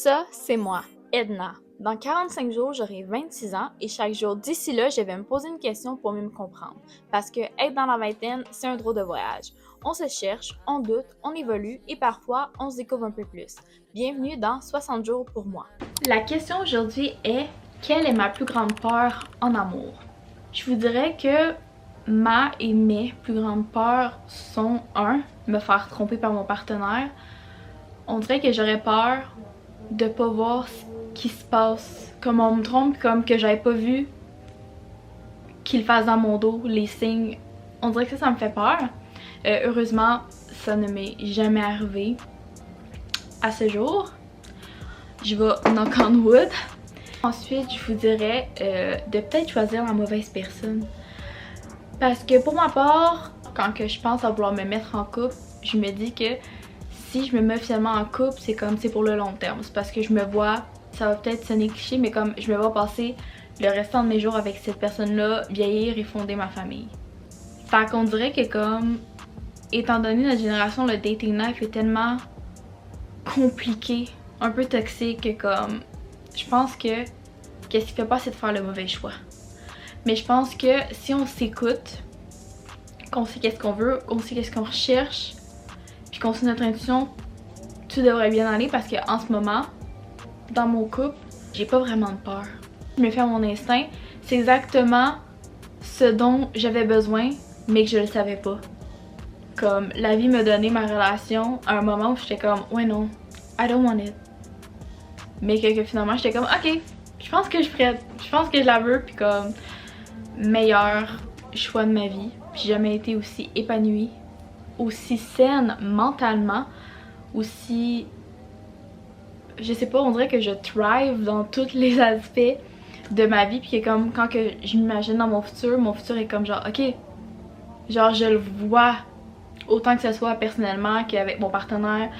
Ça, c'est moi, Edna. Dans 45 jours, j'aurai 26 ans et chaque jour d'ici là, je vais me poser une question pour mieux me comprendre. Parce que être dans la vingtaine, c'est un drôle de voyage. On se cherche, on doute, on évolue et parfois, on se découvre un peu plus. Bienvenue dans 60 jours pour moi. La question aujourd'hui est: quelle est ma plus grande peur en amour? Je vous dirais que ma et mes plus grandes peurs sont me faire tromper par mon partenaire. On dirait que j'aurais peur de pas voir ce qui se passe, comme on me trompe, comme que j'avais pas vu qu'il fasse dans mon dos les signes. On dirait que ça me fait peur. Heureusement, ça ne m'est jamais arrivé à ce jour. Je vais knock on wood. Ensuite, je vous dirais de peut-être choisir la mauvaise personne. Parce que pour ma part, quand que je pense à vouloir me mettre en couple, je me dis que si je me mets officiellement en couple, c'est comme c'est pour le long terme. C'est parce que je me vois, ça va peut-être sonner cliché, mais comme je me vois passer le restant de mes jours avec cette personne-là, vieillir et fonder ma famille. Fait qu'on dirait que comme, étant donné notre génération, le dating life est tellement compliqué, un peu toxique, que comme, je pense que qu'est-ce qui fait pas, c'est de faire le mauvais choix. Mais je pense que si on s'écoute, qu'on sait qu'est-ce qu'on veut, qu'on sait qu'est-ce qu'on recherche, puis qu'on suit notre intuition, tout devrait bien aller parce qu'en ce moment, dans mon couple, j'ai pas vraiment de peur. Je me fie à mon instinct, c'est exactement ce dont j'avais besoin, mais que je le savais pas. Comme la vie me donnait ma relation à un moment où j'étais comme ouais non, I don't want it. Mais que finalement j'étais comme ok, je pense que je ferais, je pense que je la veux, puis comme meilleur choix de ma vie. J'ai jamais été aussi épanouie, aussi saine mentalement, aussi, je sais pas, on dirait que je thrive dans tous les aspects de ma vie, puis que comme quand que je m'imagine dans mon futur est comme genre ok, genre je le vois autant que ce soit personnellement qu'avec mon partenaire,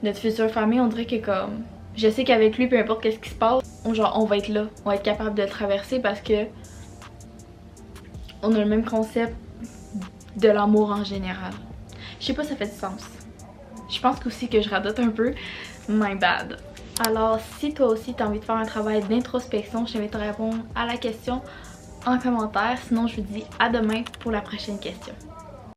notre future famille. On dirait que comme je sais qu'avec lui, peu importe qu'est-ce qui se passe, genre on va être là, on va être capable de le traverser parce que on a le même concept de l'amour en général. Je sais pas si ça fait du sens. Je pense aussi que je radote un peu. My bad. Alors si toi aussi t'as envie de faire un travail d'introspection, je t'invite à répondre à la question en commentaire. Sinon je vous dis à demain pour la prochaine question.